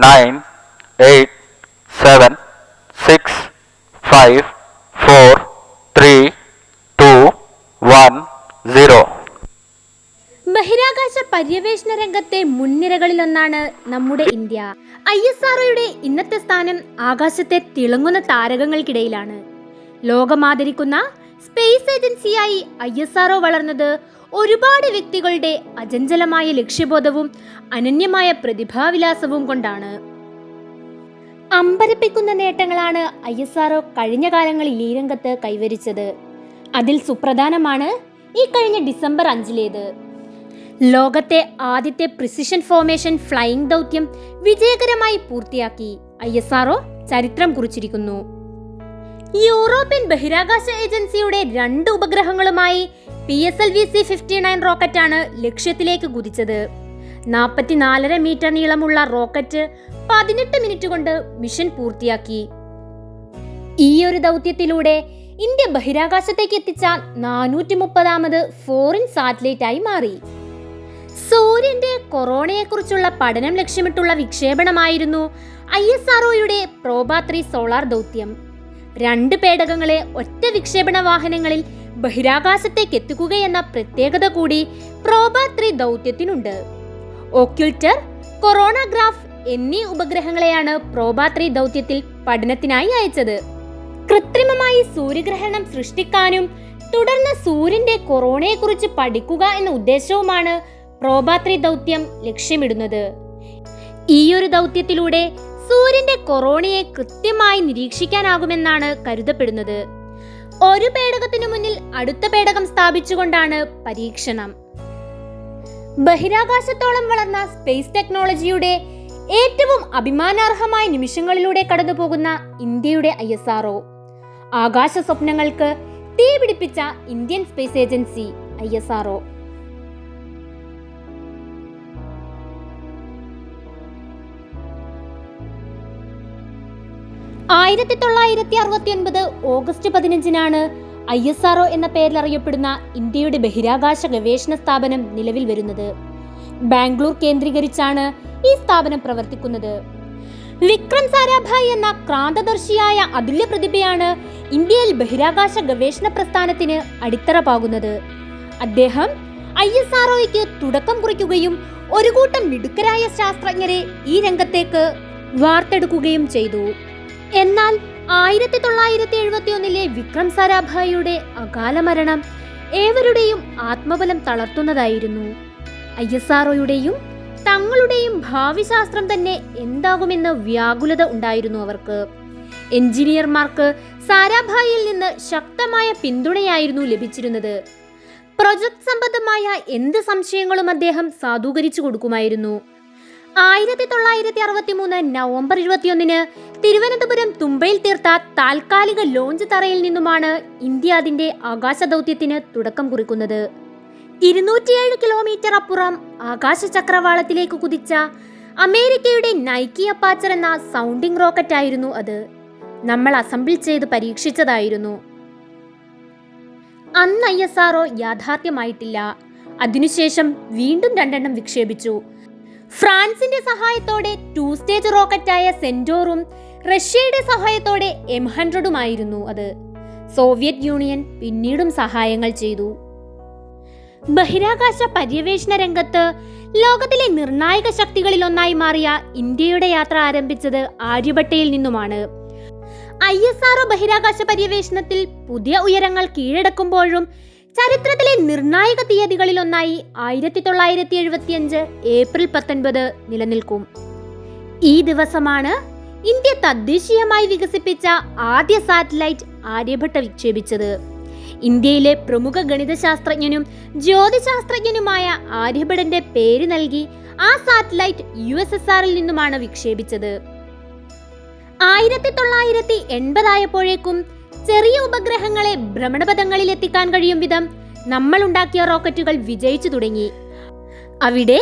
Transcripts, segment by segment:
9, 8, 7, 6, 5, 4, 3, 2, 1, 0. ബഹിരാകാശ പര്യവേഷണ രംഗത്തെ മുൻനിരകളിലൊന്നാണ് നമ്മുടെ ഇന്ത്യ. ISROയുടെ ഇന്നത്തെ സ്ഥാനം ആകാശത്തെ തിളങ്ങുന്ന താരകങ്ങൾക്കിടയിലാണ്. ലോകമാദരിക്കുന്ന സ്പേസ് ഏജൻസിയായി ISRO വളർന്നത് ഒരുപാട് വ്യക്തികളുടെ അചഞ്ചലമായ ലക്ഷ്യബോധവും അനന്യമായ പ്രതിഭാവിലാസവും കൊണ്ടാണ്. അമ്പരപ്പിക്കുന്ന നേട്ടങ്ങളാണ് ISRO കഴിഞ്ഞ കാലങ്ങളിൽ ഈ രംഗത്ത് കൈവരിച്ചത്. അതിൽ സുപ്രധാനമാണ് ഈ കഴിഞ്ഞ ഡിസംബർ 5 ലോകത്തെ ആദ്യത്തെ പ്രിസിഷൻ ഫോർമേഷൻ ഫ്ലൈയിംഗ് ദൗത്യം വിജയകരമായി പൂർത്തിയാക്കി ISRO ചരിത്രം കുറിച്ചിരിക്കുന്നു. യൂറോപ്യൻ ബഹിരാകാശ ഏജൻസിയുടെ 2 ഉപഗ്രഹങ്ങളുമായി PSLV-C-59 റോക്കറ്റാണ് ലക്ഷ്യത്തിലേക്ക് കുതിച്ചത്. 44.5 മീറ്റർ നീളമുള്ള റോക്കറ്റ് 18 മിനിറ്റ് കൊണ്ട് മിഷൻ പൂർത്തിയാക്കി. ഈ ഒരു ദൗത്യത്തിലൂടെ ഇന്ത്യ ബഹിരാകാശത്തേക്ക് എത്തിച്ച 430ാമത് ഫോറിൻ സാറ്റലൈറ്റ് ആയി മാറി. സൂര്യന്റെ കൊറോണയെക്കുറിച്ചുള്ള പഠനം ലക്ഷ്യമിട്ടുള്ള വിക്ഷേപണമായിരുന്നു ISROയുടെ പ്രോബ-3 സോളാർ ദൗത്യം. 2 പേടകങ്ങളെ ഒറ്റ വിക്ഷേപണ വാഹനങ്ങളിൽ ബഹിരാകാശത്തേക്ക് എത്തിക്കുകയെന്ന പ്രത്യേകത കൂടി പ്രോബ-3 ദൗത്യത്തിനുണ്ട്. ഒക്യുൾട്ടർ, കൊറോണഗ്രാഫ് എന്നീ ഉപഗ്രഹങ്ങളെയാണ് പ്രോബ-3 ദൗത്യത്തിൽ പഠനത്തിനായി അയച്ചത്. കൃത്രിമമായി സൂര്യഗ്രഹണം സൃഷ്ടിക്കാനും തുടർന്ന് സൂര്യന്റെ കൊറോണയെക്കുറിച്ച് പഠിക്കുക എന്ന ഉദ്ദേശവുമാണ് പ്രോബ-3 ദൗത്യം ലക്ഷ്യമിടുന്നത്. ഈ ഒരു ദൗത്യത്തിലൂടെ സൂര്യന്റെ കൊറോണയെ കൃത്യമായി നിരീക്ഷിക്കാനാകുമെന്നാണ് കരുതപ്പെടുന്നത്. ഒരു പേടകത്തിനു മുന്നിൽ അടുത്ത പേടകം സ്ഥാപിച്ചുകൊണ്ടാണ് പരീക്ഷണം. ബഹിരാകാശത്തോളം വളർന്ന സ്പേസ് ടെക്നോളജിയുടെ ഏറ്റവും അഭിമാനാർഹമായ നിമിഷങ്ങളിലൂടെ കടന്നുപോകുന്ന ഇന്ത്യയുടെ ISRO, ആകാശ സ്വപ്നങ്ങൾക്ക് തീപിടിപ്പിച്ച Indian space agency ISRO. 1969 August 15 ISRO എന്ന പേരിൽ അറിയപ്പെടുന്ന ഇന്ത്യയുടെ ബഹിരാകാശ ഗവേഷണ സ്ഥാപനം നിലവിൽ വരുന്നത്. ബാംഗ്ലൂർ കേന്ദ്രീകരിച്ചാണ് ഈ സ്ഥാപനം പ്രവർത്തിക്കുന്നത്. വിക്രം സാരാഭായ് എന്ന ക്രാന്തദർശിയായ അതുല്യ പ്രതിഭയാണ് ഇന്ത്യയിൽ ബഹിരാകാശ ഗവേഷണ പ്രസ്ഥാനത്തിന് അടിത്തറ പാകുന്നത്. അദ്ദേഹം ISROയ്ക്ക് തുടക്കം കുറിക്കുകയും ഒരു കൂട്ടം മിടുക്കരായ ശാസ്ത്രജ്ഞരെ ഈ രംഗത്തേക്ക് വാർത്തെടുക്കുകയും ചെയ്തു. എന്നാൽ 1971 വിക്രം സാരാഭായിയുടെ അകാല മരണം ഏവരുടെയും ആത്മബലം തളർത്തുന്നതായിരുന്നു. ISROയുടെയും തങ്ങളുടെയും ഭാവി ശാസ്ത്രം തന്നെ എന്താകുമെന്ന് വ്യാകുലത ഉണ്ടായിരുന്നു അവർക്ക്. എഞ്ചിനീയർമാർക്ക് സാരാഭായിൽ നിന്ന് ശക്തമായ പിന്തുണയായിരുന്നു ലഭിച്ചിരുന്നത്. പ്രൊജക്ട് സംബന്ധമായ എന്ത് സംശയങ്ങളും അദ്ദേഹം സാധൂകരിച്ചു കൊടുക്കുമായിരുന്നു. 1963 നവംബർ 21 തിരുവനന്തപുരം തുമ്പയിൽ തീർത്ത താൽക്കാലിക ലോഞ്ച് തറയിൽ നിന്നുമാണ് ഇന്ത്യ അതിന്റെ ആകാശ ദൗത്യത്തിന് തുടക്കം കുറിക്കുന്നത്. 207 കിലോമീറ്റർ അപ്പുറം ആകാശ ചക്രവാളത്തിലേക്ക് കുതിച്ച അമേരിക്കയുടെ നൈക്കി അപ്പാച്ചർ എന്ന സൗണ്ടിംഗ് റോക്കറ്റ് ആയിരുന്നു അത്. നമ്മൾ അസംബിൾ ചെയ്ത് പരീക്ഷിച്ചതായിരുന്നു. അന്ന് ISRO യാഥാർത്ഥ്യമായിട്ടില്ല. അതിനുശേഷം വീണ്ടും 2 എണ്ണം വിക്ഷേപിച്ചു. ഫ്രാൻസിന്റെ സഹായത്തോടെ 2 സ്റ്റേജ് റോക്കറ്റായ സെന്റോറും റഷ്യയുടെ സഹായത്തോടെ M100ഉമായിരുന്നു അത്. സോവിയറ്റ് യൂണിയൻ പിന്നീടും സഹായങ്ങൾ ചെയ്തു. ബഹിരാകാശ പര്യവേഷണ രംഗത്ത് ലോകത്തിലെ നിർണായക ശക്തികളിലൊന്നായി മാറിയ ഇന്ത്യയുടെ യാത്ര ആരംഭിച്ചത് ആര്യഭട്ടയിൽ നിന്നുമാണ്. ISRO ബഹിരാകാശ പര്യവേഷണത്തിൽ പുതിയ ഉയരങ്ങൾ കീഴടക്കുമ്പോഴും ചരിത്രത്തിലെ നിർണായക തീയതികളിലൊന്നായി 1975 ഏപ്രിൽ 19 നിലനിൽക്കും. ഈ ദിവസമാണ് ഇന്ത്യ തദ്ദേശീയമായി വികസിപ്പിച്ച ആദ്യ സാറ്റലൈറ്റ് ആര്യഭട്ട വിക്ഷേപിച്ചത്. ഇന്ത്യയിലെ പ്രമുഖ ഗണിതശാസ്ത്രജ്ഞനും ജ്യോതിശാസ്ത്രജ്ഞനുമായ ആര്യഭടന്റെ പേര് നൽകി ആ സാറ്റലൈറ്റ് USSRൽ നിന്നുമാണ് വിക്ഷേപിച്ചത്. 1980 ആയപ്പോഴേക്കും ചെറിയ ഉപഗ്രഹങ്ങളെ ഭ്രമണപഥങ്ങളിൽ എത്തിക്കാൻ കഴിയും വിധം നമ്മൾ ഉണ്ടാക്കിയ റോക്കറ്റുകൾ വിജയിച്ചു തുടങ്ങി. അവിടെ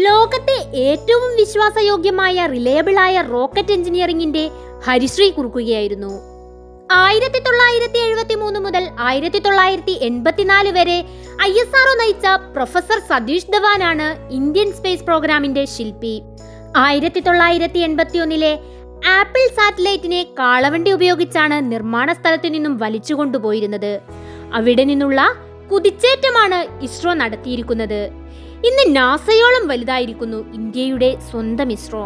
ലോകത്തെ ഏറ്റവും വിശ്വാസയോഗ്യമായ റിലയബിളായ റോക്കറ്റ് എഞ്ചിനീയറിംഗിന്റെ ഹരിശ്രീ കുറിക്കുകയായിരുന്നു. 1973 മുതൽ 1984 വരെ ISRO നയിച്ച പ്രൊഫസർ സതീഷ് ധവാനാണ് ഇന്ത്യൻ സ്പേസ് പ്രോഗ്രാമിന്റെ ശില്പി. 1981 ആപ്പിൾ സാറ്റലൈറ്റിനെ കാളവണ്ടി ഉപയോഗിച്ചാണ് നിർമ്മാണ സ്ഥലത്തു നിന്നും വലിച്ചു കൊണ്ടുപോയിരുന്നത്. അവിടെ നിന്നുള്ള കുതിച്ചേറ്റമാണ് ഇസ്രോ നടത്തിയിരിക്കുന്നത്. ഇന്ന് നാസയോളം വലുതായിരിക്കുന്നു ഇന്ത്യയുടെ സ്വന്തം ഇസ്രോ.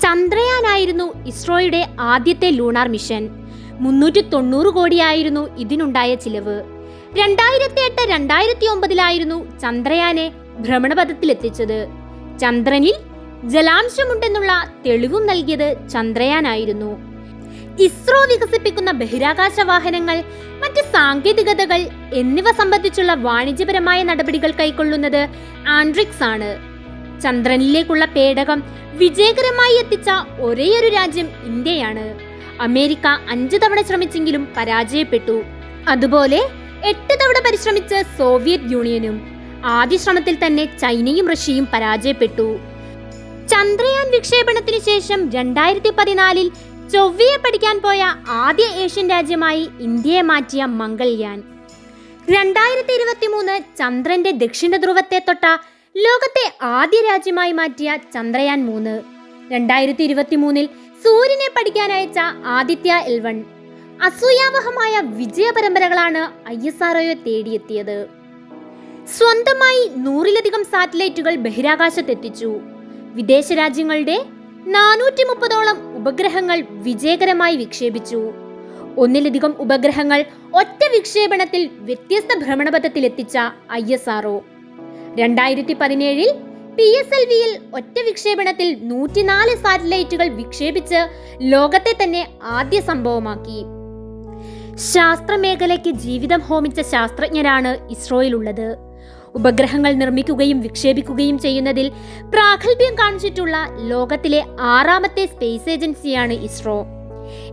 ചന്ദ്രയാനായിരുന്നു ഇസ്രോയുടെ ആദ്യത്തെ ലൂണാർ മിഷൻ. 390 കോടിയായിരുന്നു ഇതിനുണ്ടായ ചിലവ്. 2008-2009 ചന്ദ്രയാനെ ഭ്രമണപഥത്തിലെത്തിച്ചത്. ചന്ദ്രനിൽ ജലാംശമുണ്ടെന്നുള്ള തെളിവും നൽകിയത് ചന്ദ്രയാനായിരുന്നു. ഇസ്രോ വികസിപ്പിക്കുന്ന ബഹിരാകാശ വാഹനങ്ങൾ, മറ്റ് സാങ്കേതികതകൾ എന്നിവ സംബന്ധിച്ചുള്ള വാണിജ്യപരമായ നടപടികൾ കൈക്കൊള്ളുന്നത് ആൻഡ്രിക്സ് ആണ്. ചന്ദ്രനിലേക്കുള്ള പേടകം വിജയകരമായി എത്തിച്ച ഒരേയൊരു രാജ്യം ഇന്ത്യയാണ്. അമേരിക്ക 5 തവണ ശ്രമിച്ചെങ്കിലും പരാജയപ്പെട്ടു. അതുപോലെ 8 തവണ പരിശ്രമിച്ച സോവിയറ്റ് യൂണിയനും. ആദ്യ ശ്രമത്തിൽ തന്നെ ചൈനയും റഷ്യയും പരാജയപ്പെട്ടു. ചന്ദ്രയാൻ വിക്ഷേപണത്തിന് ശേഷം 2014 ചൊവ്വയെ പഠിക്കാൻ പോയ ആദ്യ ഏഷ്യൻ രാജ്യമായി ഇന്ത്യയെ മാറ്റിയ മംഗൾയാൻ. 2023 ചന്ദ്രന്റെ ദക്ഷിണ ധ്രുവത്തെ തൊട്ട ലോകത്തെ ആദ്യ രാജ്യമായി മാറ്റിയ ചന്ദ്രയാൻ 3. 2023 സൂര്യനെ പഠിക്കാൻ അയച്ച ആദിത്യ L1. അസൂയാവഹമായ വിജയ പരമ്പരകളാണ് ISROയെ തേടിയെത്തിയത്. സ്വന്തമായി 100-ലധികം സാറ്റലൈറ്റുകൾ ബഹിരാകാശത്തെത്തിച്ചു. വിദേശ രാജ്യങ്ങളുടെ 430ഓളം ഉപഗ്രഹങ്ങൾ വിജയകരമായി വിക്ഷേപിച്ചു. 1-ലധികം ഉപഗ്രഹങ്ങൾ ഒറ്റ വിക്ഷേപണത്തിൽ വ്യത്യസ്ത ഭ്രമണപഥത്തിലെത്തിച്ച ISRO 2017 PSLVയിൽ ഒറ്റ വിക്ഷേപണത്തിൽ 104 സാറ്റലൈറ്റുകൾ വിക്ഷേപിച്ച് ലോകത്തെ തന്നെ ആദ്യ സംഭവമാക്കി. ശാസ്ത്രമേഖലയ്ക്ക് ജീവിതം ഹോമിച്ച ശാസ്ത്രജ്ഞരാണ് ഇസ്രോയിലുള്ളത്. ഉപഗ്രഹങ്ങൾ നിർമ്മിക്കുകയും വിക്ഷേപിക്കുകയും ചെയ്യുന്നതിൽ പ്രാഗൽഭ്യം കാണിച്ചിട്ടുള്ള ലോകത്തിലെ 6ാമത്തെ സ്പേസ് ഏജൻസിയാണ് ഇസ്രോ.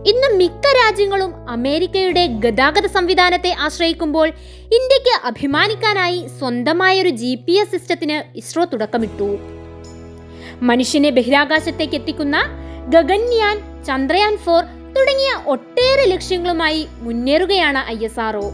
ഇന്ന് മിക്ക രാജ്യങ്ങളും അമേരിക്കയുടെ ഗതാഗത സംവിധാനത്തെ ആശ്രയിക്കുമ്പോൾ ഇന്ത്യക്ക് അഭിമാനിക്കാനായി സ്വന്തമായൊരു GPS സിസ്റ്റത്തിന് ഇസ്രോ തുടക്കമിട്ടു. മനുഷ്യനെ ബഹിരാകാശത്തേക്ക് എത്തിക്കുന്ന ഗഗൻയാൻ, ചന്ദ്രയാൻ 4 തുടങ്ങിയ ഒട്ടേറെ ലക്ഷ്യങ്ങളുമായി മുന്നേറുകയാണ് ISRO.